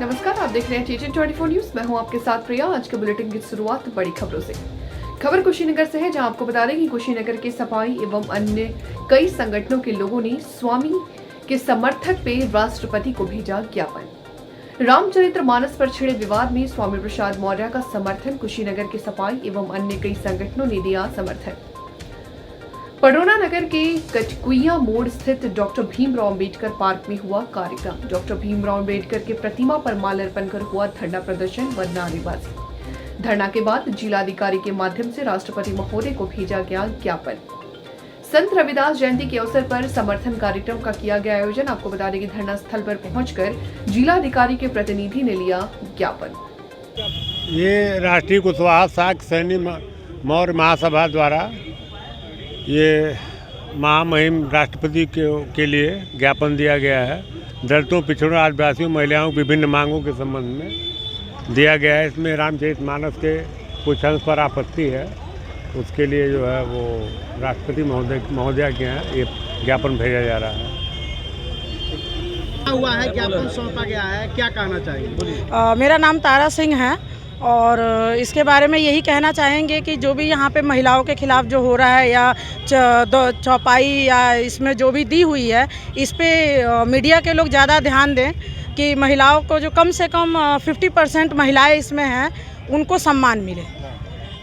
नमस्कार, आप देख रहे हैं टीटी 24 न्यूज। मैं हूं आपके साथ प्रिया। आज के बुलेटिन की शुरुआत बड़ी खबरों से। खबर कुशीनगर से है, जहां आपको बता दें कि कुशीनगर के सफाई एवं अन्य कई संगठनों के लोगों ने स्वामी के समर्थक पे राष्ट्रपति को भेजा ज्ञापन। रामचरितमानस पर छिड़े विवाद में स्वामी प्रसाद मौर्य का समर्थन। कुशीनगर के सफाई एवं अन्य कई संगठनों ने दिया समर्थन। पडौना नगर के कटकुइया मोड़ स्थित डॉक्टर भीमराव अंबेडकर पार्क में हुआ कार्यक्रम। डॉक्टर भीमराव अंबेडकर के प्रतिमा पर माल्यार्पण कर हुआ धरना प्रदर्शन व नारेबाजी। धरना के बाद जिलाधिकारी के माध्यम से राष्ट्रपति महोदय को भेजा गया ज्ञापन। संत रविदास जयंती के अवसर पर समर्थन कार्यक्रम का किया गया आयोजन। आपको बता दें कि धरना स्थल पर पहुंचकर जिलाधिकारी के प्रतिनिधि ने लिया ज्ञापन। ये राष्ट्रीय कुशवाहा शाक्य सैनी मौर्य महासभा द्वारा ये महामहिम राष्ट्रपति के लिए ज्ञापन दिया गया है। दलितों, पिछड़ों, आदिवासियों, महिलाओं की विभिन्न मांगों के संबंध में दिया गया है। इसमें रामचरितमानस के कुछ अंश पर आपत्ति है, उसके लिए जो है वो राष्ट्रपति महोदय के यहाँ ये ज्ञापन भेजा जा रहा है। हुआ है, ज्ञापन सौंपा गया है, क्या कहना चाहिए? मेरा नाम तारा सिंह है और इसके बारे में यही कहना चाहेंगे कि जो भी यहाँ पे महिलाओं के खिलाफ जो हो रहा है या चौपाई या इसमें जो भी दी हुई है, इस पे मीडिया के लोग ज़्यादा ध्यान दें कि महिलाओं को जो कम से कम 50% महिलाएं इसमें हैं, उनको सम्मान मिले,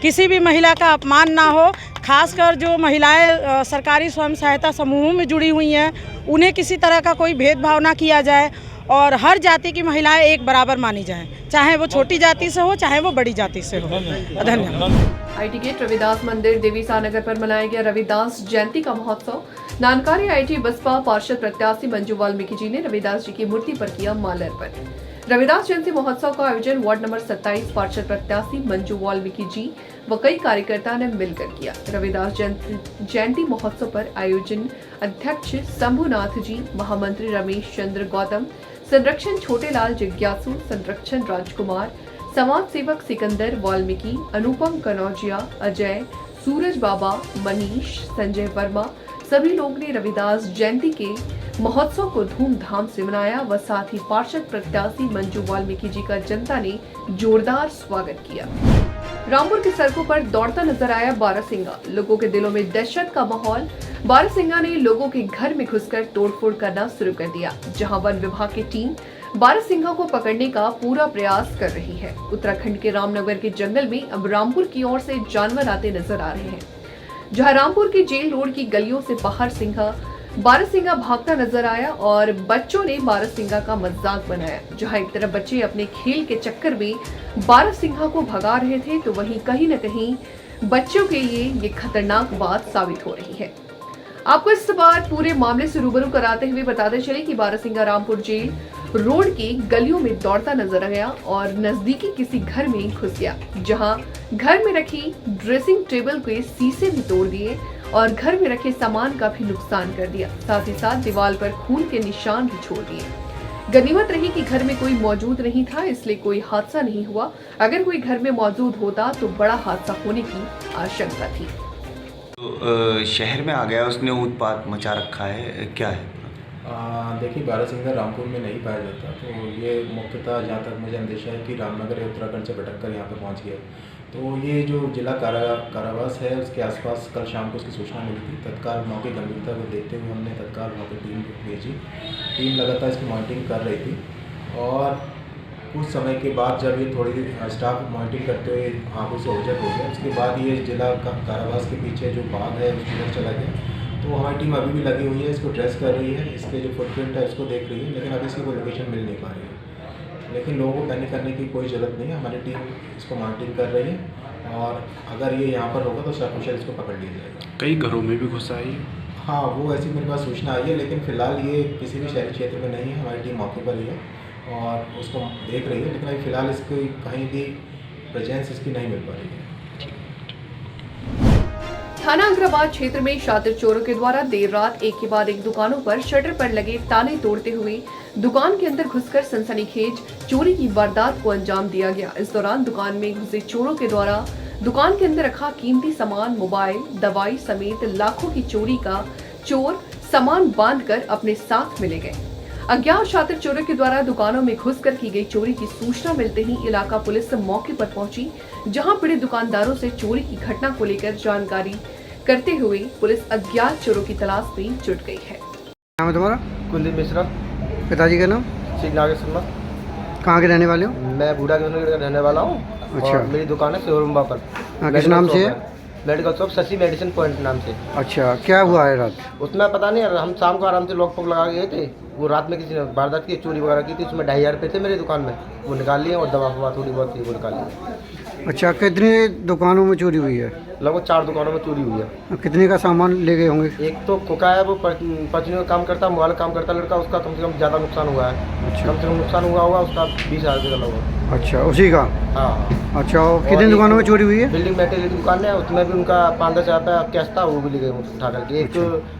किसी भी महिला का अपमान ना हो। खासकर जो महिलाएं सरकारी स्वयं सहायता समूहों में जुड़ी हुई हैं, उन्हें किसी तरह का कोई भेदभाव ना किया जाए और हर जाति की महिलाएं एक बराबर मानी जाएं, चाहे वो छोटी जाति से हो चाहे वो बड़ी जाति से हो। धन्यवाद। आईटी गेट रविदास मंदिर देवीसा नगर पर मनाया गया रविदास जयंती का महोत्सव। नानकारी आईटी बसपा पार्षद प्रत्याशी मंजू वाल्मीकि जी ने रविदास जी की मूर्ति पर किया माल्यार्पण। रविदास जयंती महोत्सव का आयोजन वार्ड नंबर 27 पार्षद प्रत्याशी मंजू वाल्मीकि जी व कई कार्यकर्ता ने मिलकर किया। रविदास जयंती महोत्सव पर आयोजन अध्यक्ष शंभुनाथ जी, महामंत्री रमेश चंद्र गौतम, संरक्षण छोटेलाल जिज्ञासु, संरक्षण राजकुमार, समाज सेवक सिकंदर वाल्मीकि, अनुपम कनौजिया, अजय, सूरज बाबा, मनीष, संजय वर्मा, सभी लोग ने रविदास जयंती के महोत्सव को धूमधाम से मनाया व साथ ही पार्षद प्रत्याशी मंजू वाल्मीकि जी का जनता ने जोरदार स्वागत किया। रामपुर की सड़कों पर दौड़ता नजर आया बारहसिंगा। लोगों के दिलों में दहशत का माहौल। बारहसिंगा ने लोगों के घर में घुसकर तोड़फोड़ करना शुरू कर दिया, जहां वन विभाग की टीम बारहसिंगा को पकड़ने का पूरा प्रयास कर रही है। उत्तराखंड के रामनगर के जंगल में अब रामपुर की ओर से जानवर आते नजर आ रहे हैं, जहां रामपुर की जेल रोड की गलियों से बारहसिंगा भागता नजर आया और बच्चों ने बारहसिंगा का मजाक बनाया। जहां एक तरफ बच्चे अपने खेल के चक्कर में बारहसिंगा को भगा रहे थे, तो वहीं कहीं न कहीं बच्चों के लिए ये खतरनाक बात साबित हो रही है। आपको इस बार पूरे मामले से रूबरू कराते हुए बताते चले कि बारहसिंगा रामपुर जेल रोड की गलियों में दौड़ता नजर आया और नजदीकी किसी घर में घुस गया, जहां घर में रखी ड्रेसिंग टेबल के शीशे भी तोड़ दिए और घर में रखे सामान का भी नुकसान कर दिया। साथ ही साथ दीवार पर खून के निशान भी छोड़ दिए। गनीमत रही कि घर में कोई मौजूद नहीं था, इसलिए कोई हादसा नहीं हुआ। अगर कोई घर में मौजूद होता तो बड़ा हादसा होने की आशंका थी। तो शहर में आ गया, उसने उत्पात मचा रखा है, क्या है? देखिए, बारहसिंगा रामपुर में नहीं पाया जाता, तो ये मुख्यतः जहाँ तक मुझे अंदेशा है कि रामनगर या उत्तराखंड से भटक कर यहाँ पर पहुँच गया। तो ये जो जिला कारावास है, उसके आसपास कल शाम को उसकी सूचना मिली थी। तत्काल मौके गंभीरता को देखते हुए हमने तत्काल वहाँ पर टीम भेजी। टीम लगातार इसकी मॉनिटरिंग कर रही थी और कुछ समय के बाद जब ये थोड़ी स्टाफ मॉनिटरिंग करते हुए आंखों से ओझल हो गया, उसके बाद ये जिला कारावास के पीछे जो बाग है उसके अंदर चला गया। तो हमारी टीम अभी भी लगी हुई है, इसको ट्रेस कर रही है, इसके जो फुटप्रिंट है उसको देख रही है, लेकिन अभी इसकी कोई लोकेशन मिल नहीं पा रही है। लेकिन लोगों को पैनिक करने की कोई ज़रूरत नहीं है। हमारी टीम इसको मॉनिटरिंग कर रही है और अगर ये यहाँ पर होगा तो सकुशल इसको पकड़ लिया जाएगा। कई घरों में भी घुसा है। हाँ, वो ऐसी मेरे पास सूचना आई है, लेकिन फ़िलहाल ये किसी भी शहरी क्षेत्र में नहीं है। हमारी टीम मौके पर ही है और उसको देख रही है, लेकिन अभी फ़िलहाल इसकी कहीं भी प्रेजेंस इसकी नहीं मिल पा रही है। थाना अंग्राबाद क्षेत्र में शातिर चोरों के द्वारा देर रात एक के बाद एक दुकानों पर शटर पर लगे ताले तोड़ते हुए दुकान के अंदर घुसकर सनसनीखेज चोरी की वारदात को अंजाम दिया गया। इस दौरान दुकान में घुसे चोरों के द्वारा दुकान के अंदर रखा कीमती सामान, मोबाइल, दवाई समेत लाखों की चोरी का चोर सामान बांधकर अपने साथ मिले गए। अज्ञात शातिर चोरों के द्वारा दुकानों में घुसकर की गई चोरी की सूचना मिलते ही इलाका पुलिस मौके पर पहुंची, जहां पीड़ित दुकानदारों से चोरी की घटना को लेकर जानकारी करते हुए पुलिस अज्ञात चोरों की तलाश में जुट गई है। नाम है तुम्हारा? कुलदीप मिश्रा। पिताजी का नाम? श्री नागेश शर्मा। कहाँ के रहने वाले हो? मैं बूढ़ा के रहने वाला हूँ। अच्छा। और मेरी दुकान है शोरूम पर। किस नाम से है? Medical shop Shashi medicine point नाम से। अच्छा, क्या हुआ है रात? उसमें पता नहीं, हम शाम को आराम से लॉक पॉक लगा गए थे। वो रात में किसी ने वारदात की, चोरी वगैरह की थी। उसमें 2,500 रुपये थे मेरी दुकान में, वो निकाल लिए और दवा फवा थोड़ी बहुत थी वो निकाल लिए। अच्छा, कितनी दुकानों में चोरी हुई है? लगभग 4 दुकानों में चोरी हुई है। कितने का सामान ले गए होंगे? एक तो खोका है, वो पर्चनी का काम करता है, मोबाइल काम करता है लड़का, उसका कम से कम ज़्यादा नुकसान हुआ है। अच्छा। कम से कम नुकसान हुआ होगा उसका 20,000 रुपये का लगभग। अच्छा, उसी का? हाँ। अच्छा, और कितनी दुकानों में चोरी हुई है? बिल्डिंग मटेरियल की दुकान है, उसमें भी उनका 5-10 हज़ार रुपया कैश था, वो भी ले गए उठा करके। एक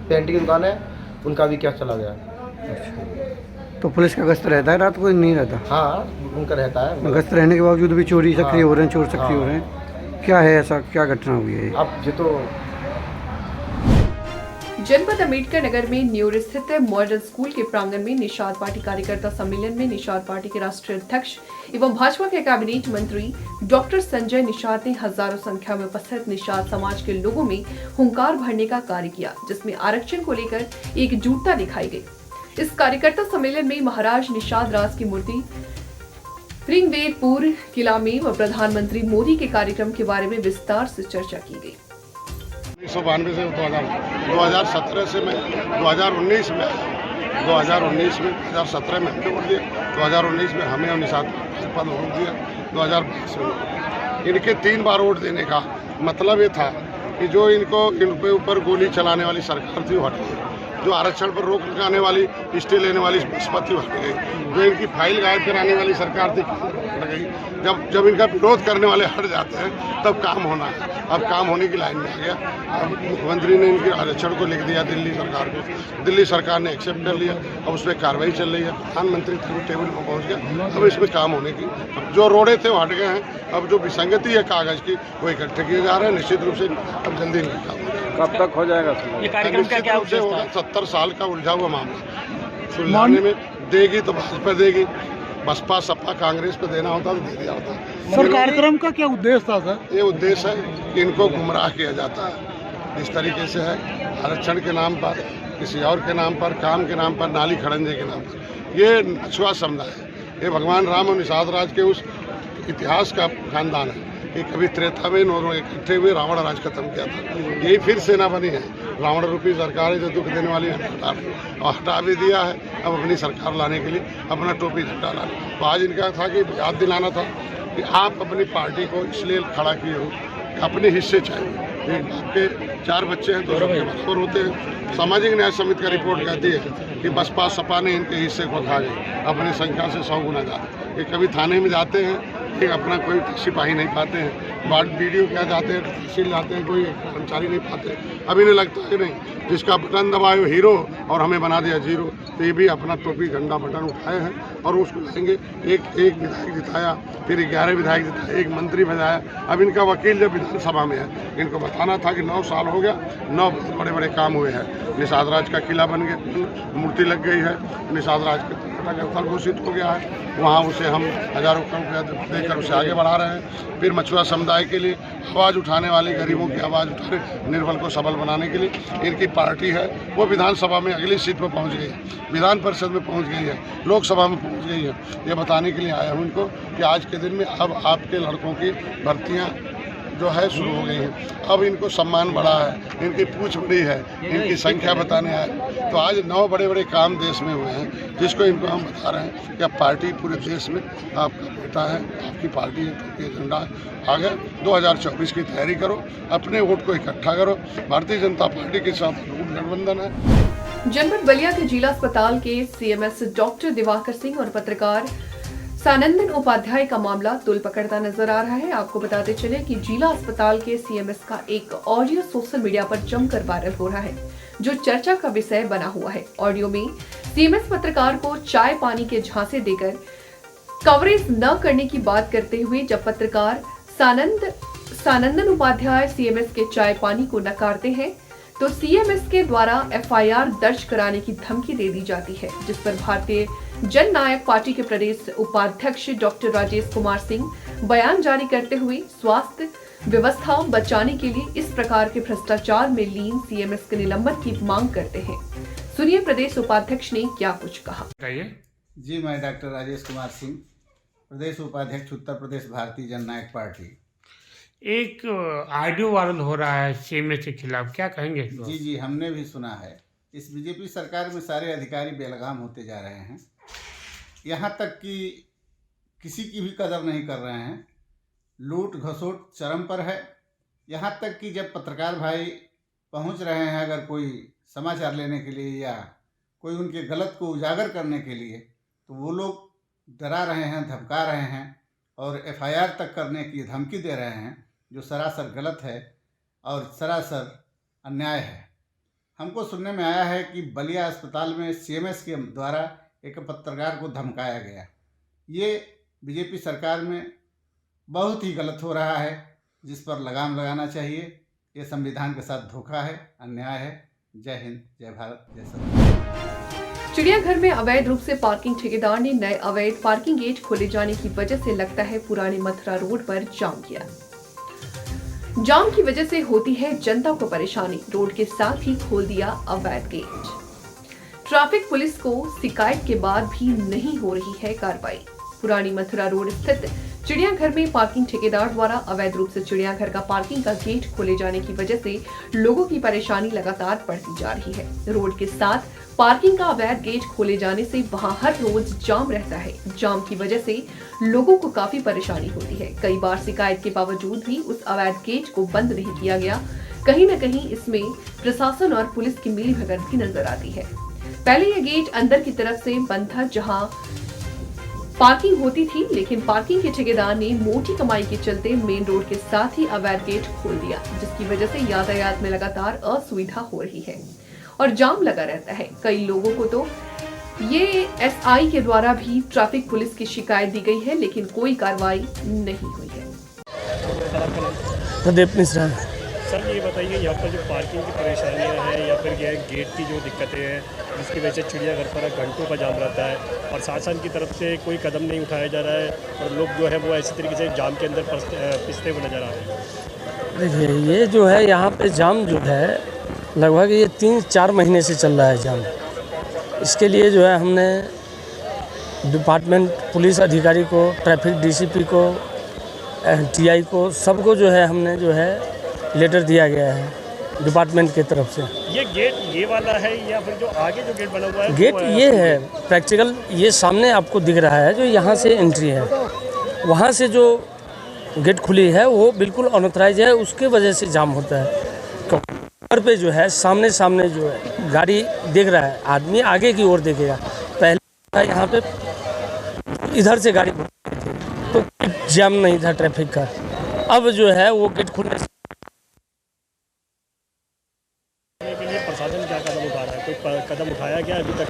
पेंटिंग की दुकान है, उनका भी कैश चला गया। तो पुलिस का गश्त रहता है रात को? नहीं रहता? हाँ, उनका रहता है। गश्त रहने के बावजूद भी चोरी सक्रिय हो रहे हैं, चोर सक्रिय हो रहे हैं। क्या है ऐसा, क्या घटना हुई है? अब जो तो जनपद अम्बेडकर नगर में न्यूर स्थित मॉडल स्कूल के प्रांगण में निषाद पार्टी कार्यकर्ता सम्मेलन में निषाद पार्टी के राष्ट्रीय अध्यक्ष एवं भाजपा के कैबिनेट मंत्री डॉक्टर संजय निषाद ने हजारों संख्या में उपस्थित निषाद समाज के लोगों में हुंकार भरने का कार्य किया, जिसमें आरक्षण को लेकर एकजुटता दिखाई गई। इस कार्यकर्ता सम्मेलन में महाराज निषाद राज की मूर्ति रिंगवेदपुर किला में व प्रधानमंत्री मोदी के कार्यक्रम के बारे में विस्तार से चर्चा की गई। 1992 से 2017 से मैं 2019 में 2017 में हमने वोट दिया, 2019 में हमें और निषाद पद वोट दिया, 2022 में इनके 3 बार वोट देने का मतलब ये था कि जो इनके ऊपर गोली चलाने वाली सरकार थी वो हट गई, जो आरक्षण पर रोक लगाने वाली, स्टे लेने वाली बसपा थी हट गई, जो इनकी फाइल गायब कराने वाली सरकार थी हट गई। जब इनका विरोध करने वाले हट जाते हैं तब काम होना है। अब काम होने की लाइन में आ गया। अब मुख्यमंत्री ने इनके आरक्षण को लिख दिया दिल्ली सरकार को, दिल्ली सरकार ने एक्सेप्ट कर लिया, अब उस पर कार्रवाई चल रही है। प्रधानमंत्री टेबल पर पहुँच गया, अब इसमें काम होने की, अब जो रोड़े थे वो हट गए हैं। अब जो विसंगति है कागज़ की वो इकट्ठे किए जा रहे हैं, निश्चित रूप से अब जल्दी नहीं काम होगा। कब तक हो जाएगा ये कार्यक्रम? निश्चित रूप से होगा। 70 साल का उलझा हुआ मामला सुलझाने में देगी तो भाजपा देगी, बसपा सपा कांग्रेस पे देना होता तो दे दिया होता। सर, कार्यक्रम का क्या उद्देश्य था सर? ये उद्देश्य है कि इनको गुमराह किया जाता है। इस तरीके से है, आरक्षण के नाम पर, किसी और के नाम पर, काम के नाम पर, नाली खड़ंजे के नाम पर। ये नछुआ समुदाय है, ये भगवान राम और निषाद राज के उस इतिहास का खानदान है कि कभी त्रेता में दोनों इकट्ठे हुए रावण राज खत्म किया था। यही फिर सेना बनी है, रावण रूपी सरकार है जो दुख देने वाली हटा भी दिया है। अब अपनी सरकार लाने के लिए अपना टोपी झुका लाने, तो आज इनका था कि याद दिलाना था कि आप अपनी पार्टी को इसलिए खड़ा किए हो कि अपने हिस्से चाहिए। एक बाप के 4 बच्चे हैं तो सबके बराबर होते हैं। सामाजिक न्याय समिति का रिपोर्ट कहती है कि बसपा सपा ने इनके हिस्से को खा गई, अपनी संख्या से 100 गुना ज़्यादा। ये कभी थाने में जाते हैं, एक अपना कोई सिपाही नहीं पाते हैं, वार्ड वीडियो क्या जाते हैं, तहसील जाते हैं, कोई कर्मचारी नहीं पाते। अब इन्हें लगता है नहीं, जिसका बटन दबाए वो हीरो और हमें बना दिया जीरो। तो ये भी अपना टोपी झंडा बटन उठाए हैं और उसको लाएंगे। एक विधायक जिताया, फिर 11 विधायक जिताया, 1 मंत्री बनाया। अब इनका वकील जब विधानसभा में है, इनको बताना था कि 9 साल हो गया, 9 बड़े बड़े काम हुए हैं। निषाद राज का किला बन गया, मूर्ति लग गई है, निषाद राज के स्थल घोषित हो गया है, वहाँ उसे हम हजारों करोड़ रुपया देकर उसे आगे बढ़ा रहे हैं। फिर मछुआ समुदाय के लिए आवाज़ उठाने वाली, गरीबों की आवाज़ उठा रहे, निर्बल को सबल बनाने के लिए इनकी पार्टी है, वो विधानसभा में अगली सीट पर पहुँच गई है, विधान परिषद में पहुँच गई है, लोकसभा में पहुँच गई है। ये बताने के लिए आया हूँ इनको कि आज के दिन में अब आपके लड़कों की भर्तियाँ जो है शुरू हो गई है। अब इनको सम्मान बढ़ा है, इनकी पूछ बड़ी है, इनकी संख्या बताने आए। तो आज 9 बड़े बड़े काम देश में हुए हैं, जिसको इनको हम बता रहे हैं कि पार्टी पूरे देश में आपका बेटा है, आपकी पार्टी है, आपकी एजेंडा है। आगे 2024 की तैयारी करो, अपने वोट को इकट्ठा करो। भारतीय जनता पार्टी के साथ गठबंधन है। जनपद बलिया के जिला अस्पताल के सीएमएस डॉक्टर दिवाकर सिंह और पत्रकार सानंदन उपाध्याय का मामला तुल पकड़ता नजर आ रहा है। आपको बताते चले कि जिला अस्पताल के सीएमएस का एक ऑडियो सोशल मीडिया पर जमकर वायरल हो रहा है, जो चर्चा का विषय बना हुआ है। ऑडियो में सीएमएस पत्रकार को चाय पानी के झांसे देकर कवरेज न करने की बात करते हुए जब पत्रकार सानंदन उपाध्याय सीएमएस के चाय पानी को नकारते हैं तो सीएमएस के द्वारा एफआईआर दर्ज कराने की धमकी दे दी जाती है, जिस पर भारतीय जन नायक पार्टी के प्रदेश उपाध्यक्ष डॉक्टर राजेश कुमार सिंह बयान जारी करते हुए स्वास्थ्य व्यवस्था बचाने के लिए इस प्रकार के भ्रष्टाचार में लीन सीएमएस के निलंबन की मांग करते हैं। सुनिए प्रदेश उपाध्यक्ष ने क्या कुछ कहा। जी, मैं डॉक्टर राजेश कुमार सिंह, प्रदेश उपाध्यक्ष उत्तर प्रदेश भारतीय जन नायक पार्टी। एक ऑडियो वायरल हो रहा है सीएमएस के खिलाफ, क्या कहेंगे? जी, हमने भी सुना है। इस बीजेपी सरकार में सारे अधिकारी बेलगाम होते जा रहे हैं, यहाँ तक कि किसी की भी कदर नहीं कर रहे हैं। लूट घसोट चरम पर है। यहाँ तक कि जब पत्रकार भाई पहुँच रहे हैं अगर कोई समाचार लेने के लिए या कोई उनके गलत को उजागर करने के लिए, तो वो लोग डरा रहे हैं, धमका रहे हैं और एफआईआर तक करने की धमकी दे रहे हैं, जो सरासर गलत है और सरासर अन्याय है। हमको सुनने में आया है कि बलिया अस्पताल में सीएमएस के द्वारा एक पत्रकार को धमकाया गया। ये बीजेपी सरकार में बहुत ही गलत हो रहा है, जिस पर लगाम लगाना चाहिए। ये संविधान के साथ धोखा है, अन्याय है। जय हिंद, जय भारत, जय संविधान। चिड़ियाघर में अवैध रूप से पार्किंग ठेकेदार ने नए अवैध पार्किंग गेट खोले जाने की वजह से लगता है पुरानी मथुरा रोड पर जाम किया। जाम की वजह से होती है जनता को परेशानी, रोड के साथ ही खोल दिया अवैध गेट। ट्रैफिक पुलिस को शिकायत के बाद भी नहीं हो रही है कार्रवाई। पुरानी मथुरा रोड स्थित चिड़ियाघर में पार्किंग ठेकेदार द्वारा अवैध रूप से चिड़ियाघर का पार्किंग का गेट खोले जाने की वजह से लोगों की परेशानी लगातार बढ़ती जा रही है। रोड के साथ पार्किंग का अवैध गेट खोले जाने से वहां हर रोज जाम रहता है। जाम की वजह से लोगों को काफी परेशानी होती है। कई बार शिकायत के बावजूद भी उस अवैध गेट को बंद नहीं किया गया। कहीं न कहीं इसमें प्रशासन और पुलिस की मिलीभगत भी नजर आती है। पहले यह गेट अंदर की तरफ से बंद था, जहां पार्किंग होती थी, लेकिन पार्किंग के ठेकेदार ने मोटी कमाई के चलते मेन रोड के साथ ही अवैध गेट खोल दिया, जिसकी वजह से यातायात में लगातार असुविधा हो रही है और जाम लगा रहता है। कई लोगों को तो ये एसआई के द्वारा भी ट्रैफिक पुलिस की शिकायत दी गई है, लेकिन कोई कार्रवाई नहीं हुई है। प्रदीप मिश्रा। सर, ये बताइए, यहाँ पर जो पार्किंग की परेशानियाँ हैं या फिर ये गेट की जो दिक्कतें हैं, जिसकी वजह से चिड़ियाघर पर घंटों का जाम रहता है और शासन की तरफ से कोई कदम नहीं उठाया जा रहा है और लोग जो है वो ऐसी तरीके से जाम के अंदर पिसते हुए नजर आ रहे हैं। देखिए, ये जो है यहाँ पे जाम जो है लगभग ये 3-4 महीने से चल रहा है जाम। इसके लिए जो है हमने डिपार्टमेंट पुलिस अधिकारी को, ट्रैफिक डीसीपी को, टीआई को, सबको जो है हमने जो है लेटर दिया गया है डिपार्टमेंट की तरफ से। ये गेट ये वाला है या फिर जो आगे जो गेट बना हुआ है? गेट ये है प्रैक्टिकल, ये सामने आपको दिख रहा है, जो यहाँ से एंट्री है, वहाँ से जो गेट खुली है वो बिल्कुल अनऑथराइज है, उसके वजह से जाम होता है। घर पे जो है सामने जो है गाड़ी देख रहा है, आदमी आगे की ओर देखेगा। पहले यहाँ पे इधर से गाड़ी तो जाम नहीं था ट्रैफिक का। अब जो है वो गेट खुलने से के लिए प्रशासन क्या कदम उठा रहा है? कोई कदम उठाया गया अभी तक?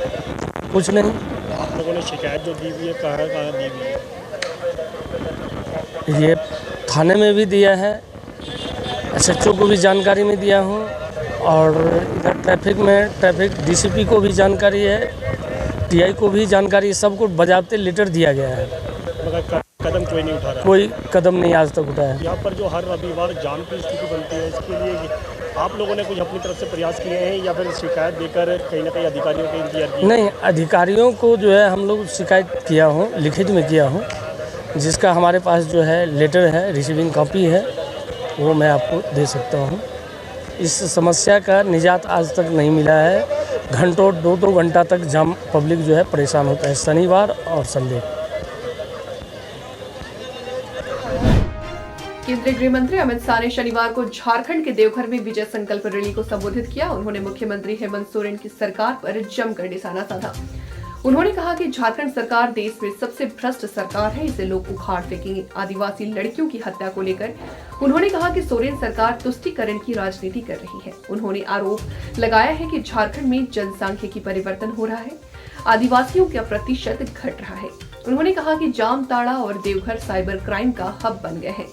कुछ नहीं। आप लोगों ने शिकायत जो दी हुई है कहाँ दी हुई है? ये थाने में भी दिया है, एसएचओ को भी जानकारी में दिया हूँ और इधर ट्रैफिक डीसीपी को भी जानकारी है, टीआई को भी जानकारी, सबको बजाते लेटर दिया गया है, मगर कदम कोई नहीं उठा रहा। कोई कदम नहीं आज तक उठाया। यहाँ पर जो हर रविवार जाम की स्थिति बनती है, इसके लिए आप लोगों ने कुछ अपनी तरफ से प्रयास किए हैं या फिर शिकायत देकर कहीं ना कहीं अधिकारियों को इंतजार किया? नहीं, अधिकारियों को जो है हम लोग शिकायत किया हूँ, लिखित में किया हूँ, जिसका हमारे पास जो है लेटर है, रिसीविंग कॉपी है वो मैं आपको दे सकता हूँ। इस समस्या का निजात आज तक नहीं मिला है। घंटों 2-2 घंटा तक जाम पब्लिक जो है परेशान होता है शनिवार और संडे। केंद्रीय गृह मंत्री अमित शाह ने शनिवार को झारखंड के देवघर में विजय संकल्प रैली को संबोधित किया। उन्होंने मुख्यमंत्री हेमंत सोरेन की सरकार पर जमकर निशाना साधा। उन्होंने कहा कि झारखंड सरकार देश में सबसे भ्रष्ट सरकार है, इसे लोग उखाड़ फेंकेंगे। आदिवासी लड़कियों की हत्या को लेकर उन्होंने कहा कि सोरेन सरकार तुष्टीकरण की राजनीति कर रही है। उन्होंने आरोप लगाया है कि झारखंड में जनसांख्यिकी परिवर्तन हो रहा है, आदिवासियों का प्रतिशत घट रहा है। उन्होंने कहा कि जामताड़ा और देवघर साइबर क्राइम का हब बन गए हैं,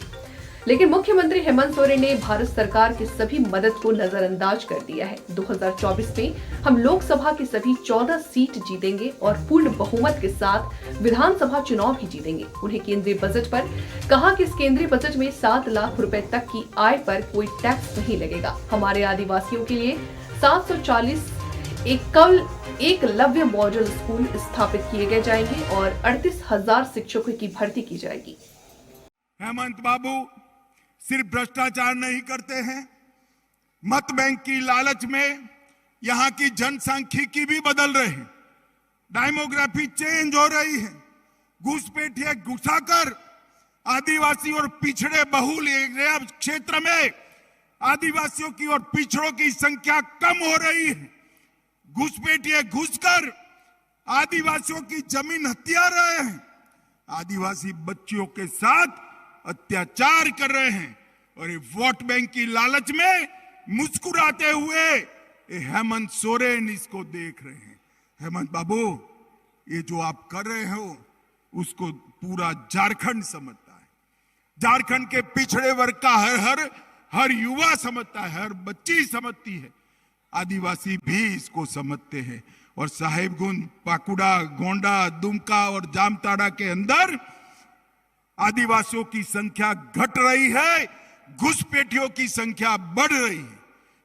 लेकिन मुख्यमंत्री हेमंत सोरेन ने भारत सरकार की सभी मदद को नजरअंदाज कर दिया है। 2024 में हम लोकसभा की सभी 14 सीट जीतेंगे और पूर्ण बहुमत के साथ विधानसभा चुनाव भी जीतेंगे। उन्हें केंद्रीय बजट पर कहा कि इस केंद्रीय बजट में 7 लाख रुपए तक की आय पर कोई टैक्स नहीं लगेगा। हमारे आदिवासियों के लिए 740 एकलव्य मॉडल स्कूल स्थापित किए गए जाएंगे और 38,000 शिक्षकों की भर्ती की जाएगी। हेमंत बाबू सिर्फ भ्रष्टाचार नहीं करते हैं, मत बैंक की लालच में यहाँ की जनसांख्यिकी भी बदल रहे हैं, डेमोग्राफी चेंज हो रही है। घुसपैठिया घुसाकर आदिवासी और पिछड़े बहुल एरिया क्षेत्र में आदिवासियों की और पिछड़ों की संख्या कम हो रही है। घुसपैठिया घुसकर आदिवासियों की जमीन हथिया रहे हैं, आदिवासी बच्चियों के साथ अत्याचार कर रहे हैं और ये वोट बैंक की लालच में मुस्कुराते हुए हेमंत सोरेन इसको देख रहे हैं। हेमंत बाबू, ये जो आप कर रहे हो उसको पूरा झारखंड समझता है। झारखंड के पिछड़े वर्ग का हर युवा समझता है, हर बच्ची समझती है, आदिवासी भी इसको समझते हैं। और साहेबगंज, पाकुड़ा, गोंडा, दुमका और जामताड़ा के अंदर आदिवासियों की संख्या घट रही है, घुसपैठियों की संख्या बढ़ रही है।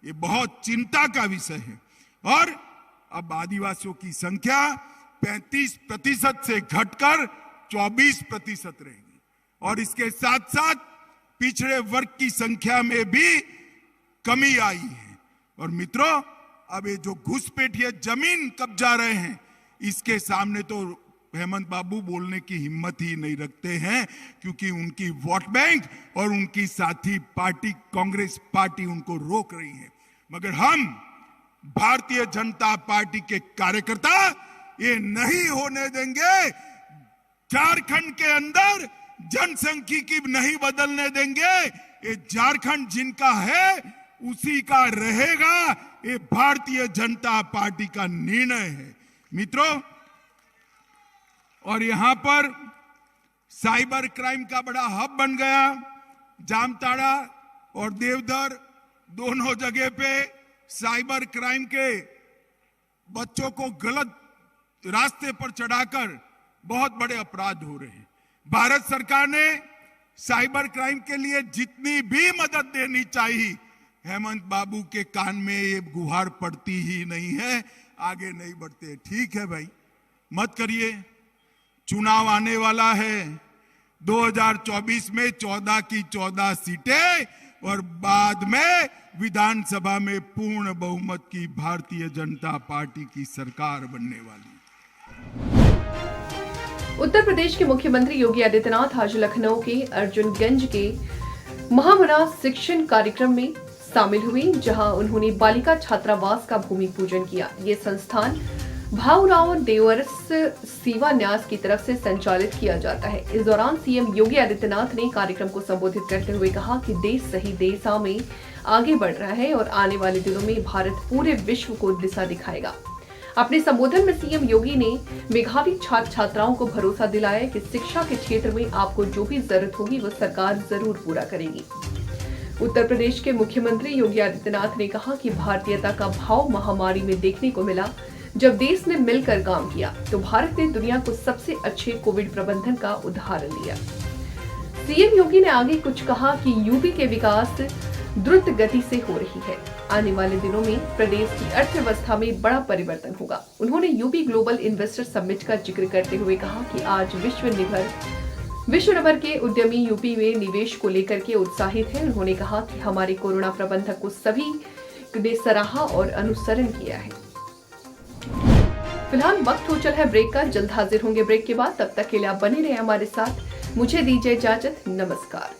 ये बहुत चिंता का विषय है। और अब आदिवासियों की संख्या 35% से घटकर 24% रहेगी और इसके साथ साथ पिछड़े वर्ग की संख्या में भी कमी आई है। और मित्रों, अब ये जो घुसपैठिए जमीन कब्जा रहे हैं, इसके सामने तो हेमंत बाबू बोलने की हिम्मत ही नहीं रखते हैं, क्योंकि उनकी वोट बैंक और उनकी साथी पार्टी कांग्रेस पार्टी उनको रोक रही है। मगर हम भारतीय जनता पार्टी के कार्यकर्ता ये नहीं होने देंगे। झारखंड के अंदर जनसांख्यिकी नहीं बदलने देंगे। ये झारखंड जिनका है उसी का रहेगा। ये भारतीय जनता पार्टी का निर्णय है मित्रों। और यहां पर साइबर क्राइम का बड़ा हब बन गया। जामताड़ा और देवधर दोनों जगह पे साइबर क्राइम के बच्चों को गलत रास्ते पर चढ़ाकर बहुत बड़े अपराध हो रहे हैं। भारत सरकार ने साइबर क्राइम के लिए जितनी भी मदद देनी चाहिए, हेमंत बाबू के कान में ये गुहार पड़ती ही नहीं है, आगे नहीं बढ़ते। ठीक है भाई, मत करिए। चुनाव आने वाला है 2024 में 14 की 14 सीटें और बाद में विधानसभा में पूर्ण बहुमत की भारतीय जनता पार्टी की सरकार बनने वाली। उत्तर प्रदेश के मुख्यमंत्री योगी आदित्यनाथ आज लखनऊ के अर्जुनगंज के महामना शिक्षण कार्यक्रम में शामिल हुए, जहां उन्होंने बालिका छात्रावास का भूमि पूजन किया। ये संस्थान भाऊराव देवरस सेवा न्यास की तरफ से संचालित किया जाता है। इस दौरान सीएम योगी आदित्यनाथ ने कार्यक्रम को संबोधित करते हुए कहा कि देश सही दिशा में आगे बढ़ रहा है और आने वाले दिनों में भारत पूरे विश्व को दिशा दिखाएगा। अपने संबोधन में सीएम योगी ने मेधावी छात्र छात्राओं को भरोसा दिलाया कि शिक्षा के क्षेत्र में आपको जो भी जरूरत होगी वो सरकार जरूर पूरा करेगी। उत्तर प्रदेश के मुख्यमंत्री योगी आदित्यनाथ ने कहा कि भारतीयता का भाव महामारी में देखने को मिला। जब देश ने मिलकर काम किया तो भारत ने दुनिया को सबसे अच्छे कोविड प्रबंधन का उदाहरण दिया। सीएम योगी ने आगे कुछ कहा कि यूपी के विकास द्रुत गति से हो रही है। आने वाले दिनों में प्रदेश की अर्थव्यवस्था में बड़ा परिवर्तन होगा। उन्होंने यूपी ग्लोबल इन्वेस्टर समिट का जिक्र करते हुए कहा कि आज विश्व निर्भर विश्व नंबर के उद्यमी यूपी में निवेश को लेकर के उत्साहित हैं। उन्होंने कहा कि हमारे कोरोना प्रबंधक को सभी ने सराहा और अनुसरण किया है। फिलहाल वक्त हो चला है ब्रेक का, जल्द हाजिर होंगे ब्रेक के बाद। तब तक के लिए आप बने रहे हमारे साथ। मुझे दीजिए इजाजत, नमस्कार।